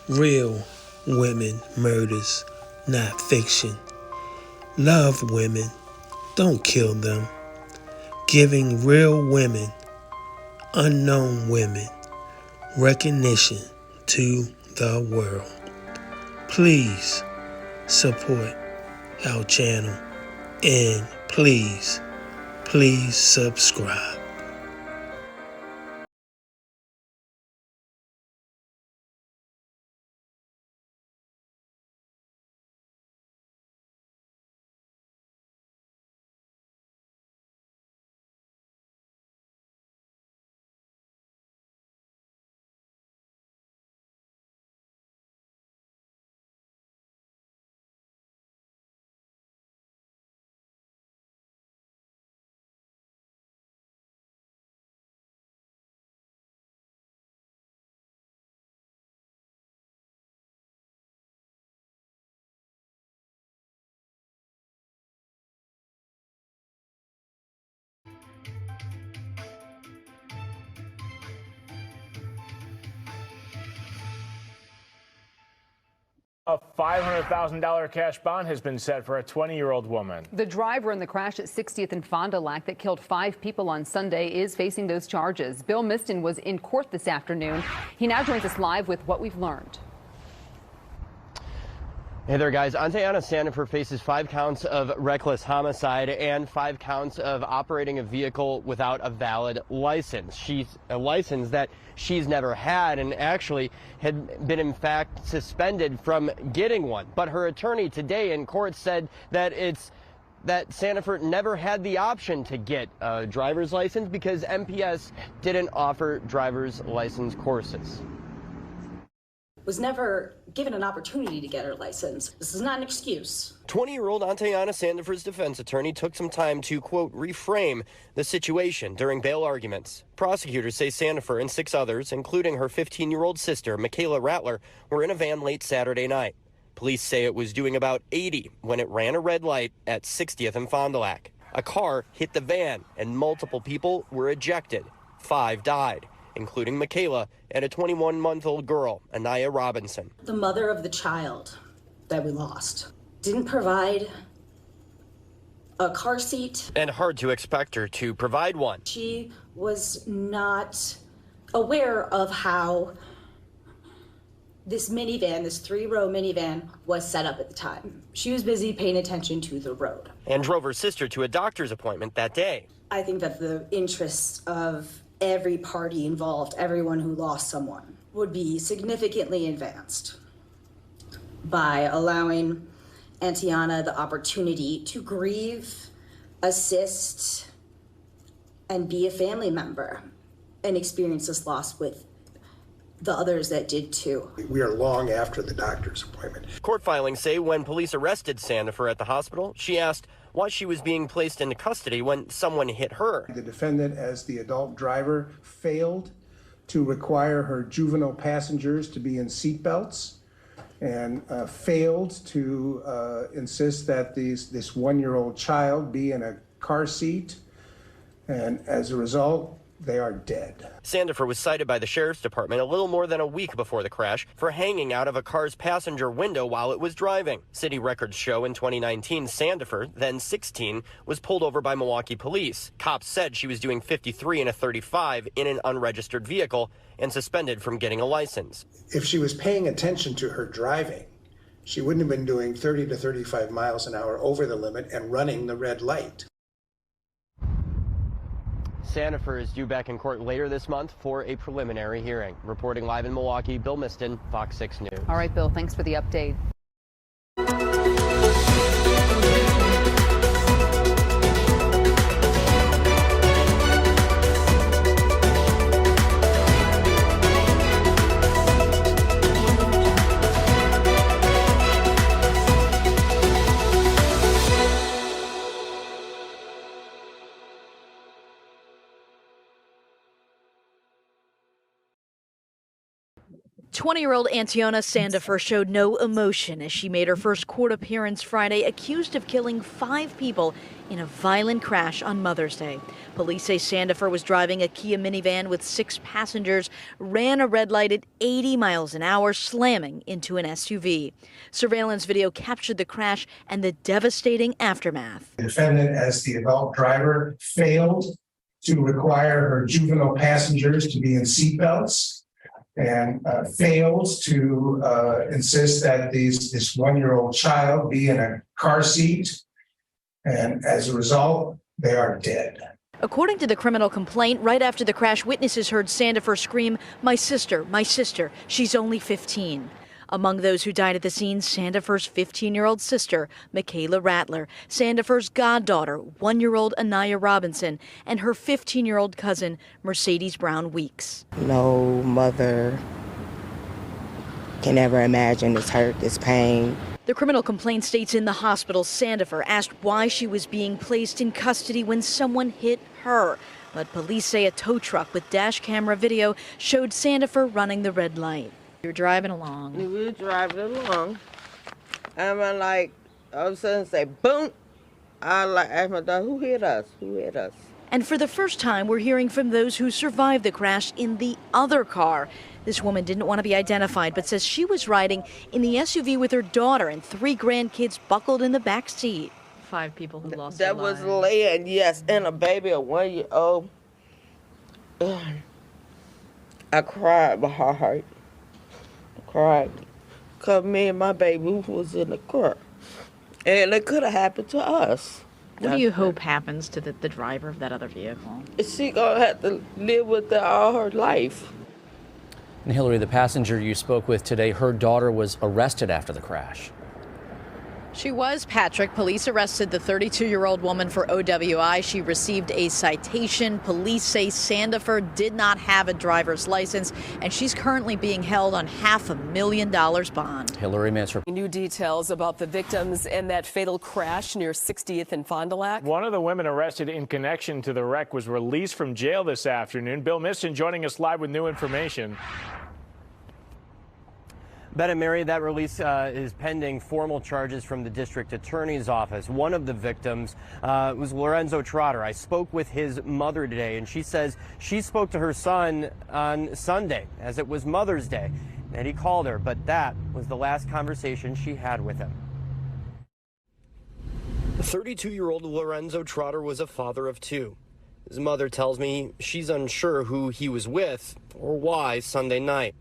Real women murders, not fiction. Love women, don't kill them. Giving real women, unknown women, recognition to the world. Please support our channel and please subscribe. A $500,000 cash bond has been set for a 20-year-old woman. The driver in the crash at 60th and Fond du Lac that killed 5 people on Sunday is facing those charges. Bill Miston was in court this afternoon. He now joins us live with what we've learned. Hey there, guys. Anteyona Sandifer faces 5 counts of reckless homicide and 5 counts of operating a vehicle without a valid license. She's a license that she's never had and actually had been, in fact, suspended from getting one. But her attorney today in court said that that Sandifer never had the option to get a driver's license because MPS didn't offer driver's license courses. Was never given an opportunity to get her license. This is not an excuse. 20-year-old Anteyona Sandifer's defense attorney took some time to, quote, reframe the situation during bail arguments. Prosecutors say Sandifer and 6 others, including her 15-year-old sister, Michaela Rattler, were in a van late Saturday night. Police say it was doing about 80 when it ran a red light at 60th and Fond du Lac. A car hit the van and multiple people were ejected. 5 died, including Michaela and a 21-month-old girl, Anaya Robinson. The mother of the child that we lost didn't provide a car seat. And hard to expect her to provide one. She was not aware of how this minivan, this 3-row minivan, was set up at the time. She was busy paying attention to the road. And drove her sister to a doctor's appointment that day. I think that the interests of every party involved, everyone who lost someone, would be significantly advanced by allowing Anteyona the opportunity to grieve, assist, and be a family member and experience this loss with the others that did too. We are long after the doctor's appointment. Court filings say when police arrested Sandifer at the hospital, she asked why she was being placed into custody when someone hit her. The defendant, as the adult driver, failed to require her juvenile passengers to be in seatbelts and failed to insist that this 1-year-old child be in a car seat. And as a result, they are dead. Sandifer was cited by the sheriff's department a little more than a week before the crash for hanging out of a car's passenger window while it was driving. City records show in 2019, Sandifer, then 16, was pulled over by Milwaukee police. Cops said she was doing 53 in a 35 in an unregistered vehicle and suspended from getting a license. If she was paying attention to her driving, she wouldn't have been doing 30 to 35 miles an hour over the limit and running the red light. Sandifer is due back in court later this month for a preliminary hearing. Reporting live in Milwaukee, Bill Miston, Fox 6 News. All right, Bill, thanks for the update. 20-year-old Anteyona Sandifer showed no emotion as she made her first court appearance Friday, accused of killing 5 people in a violent crash on Mother's Day. Police say Sandifer was driving a Kia minivan with 6 passengers, ran a red light at 80 miles an hour, slamming into an SUV. Surveillance video captured the crash and the devastating aftermath. The defendant, as the adult driver, failed to require her juvenile passengers to be in seatbelts, and fails to insist that this 1-year-old child be in a car seat. And as a result, they are dead. According to the criminal complaint, right after the crash, witnesses heard Sandifer scream, my sister, she's only 15. Among those who died at the scene, Sandifer's 15-year-old sister, Michaela Rattler, Sandifer's goddaughter, 1-year-old Anaya Robinson, and her 15-year-old cousin, Mercedes Brown Weeks. No mother can ever imagine this hurt, this pain. The criminal complaint states in the hospital, Sandifer asked why she was being placed in custody when someone hit her. But police say a tow truck with dash camera video showed Sandifer running the red light. You're driving along. We were driving along, and I'm like, all of a sudden say, boom. I asked my daughter, who hit us? Who hit us? And for the first time, we're hearing from those who survived the crash in the other car. This woman didn't want to be identified, but says she was riding in the SUV with her daughter and 3 grandkids buckled in the back seat. 5 people who lost their lives. That was Leah, yes, and a baby, a 1-year-old. I cried my heart. Cried because me and my baby was in the car, and it could have happened to us. What do you hope happens to the driver of that other vehicle? She gonna have to live with that all her life. And Hillary, the passenger you spoke with today, her daughter was arrested after the crash. She was, Patrick. Police arrested the 32-year-old woman for OWI. She received a citation. Police say Sandifer did not have a driver's license, and she's currently being held on $500,000 bond. Hillary Mansour. New details about the victims in that fatal crash near 60th and Fond du Lac. One of the women arrested in connection to the wreck was released from jail this afternoon. Bill Miston joining us live with new information. Ben and Mary, that release is pending formal charges from the district attorney's office. One of the victims was Lorenzo Trotter. I spoke with his mother today, and she says she spoke to her son on Sunday, as it was Mother's Day, and he called her, but that was the last conversation she had with him. 32-year-old Lorenzo Trotter was a father of 2. His mother tells me she's unsure who he was with or why Sunday night.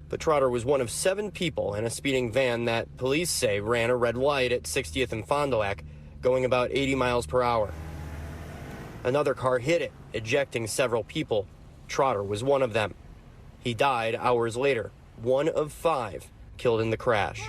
But Trotter was one of 7 people in a speeding van that police say ran a red light at 60th and Fond du Lac, going about 80 miles per hour. Another car hit it, ejecting several people. Trotter was one of them. He died hours later, one of 5 killed in the crash.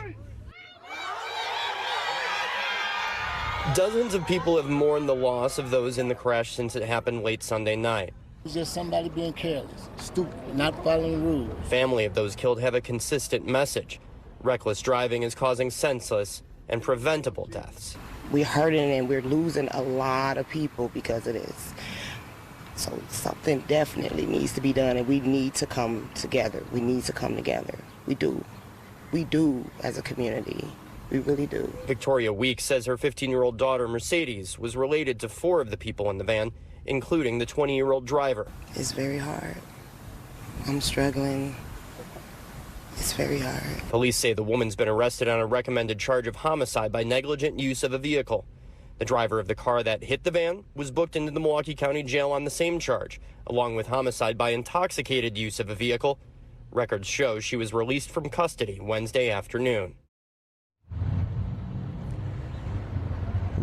Dozens of people have mourned the loss of those in the crash since it happened late Sunday night. It's just somebody being careless, stupid, not following rules. Family of those killed have a consistent message. Reckless driving is causing senseless and preventable deaths. We're hurting and we're losing a lot of people because of this. So something definitely needs to be done, and we need to come together. We need to come together. We do. We do as a community. We really do. Victoria Weeks says her 15-year-old daughter, Mercedes, was related to 4 of the people in the van, including the 20-year-old driver. It's very hard. I'm struggling. It's very hard. Police say the woman's been arrested on a recommended charge of homicide by negligent use of a vehicle. The driver of the car that hit the van was booked into the Milwaukee County Jail on the same charge, along with homicide by intoxicated use of a vehicle. Records show she was released from custody Wednesday afternoon.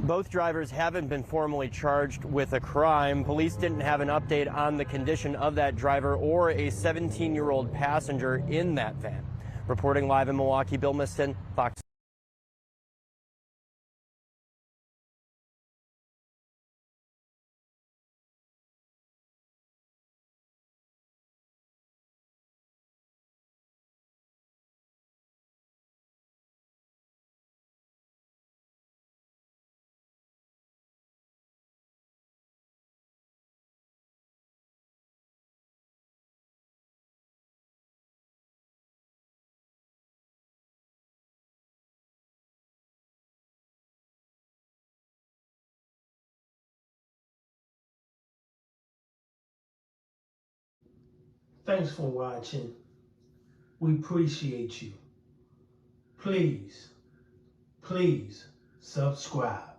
Both drivers haven't been formally charged with a crime. Police didn't have an update on the condition of that driver or a 17-year-old passenger in that van. Reporting live in Milwaukee, Bill Miston, Fox. Thanks for watching. We appreciate you. Please subscribe.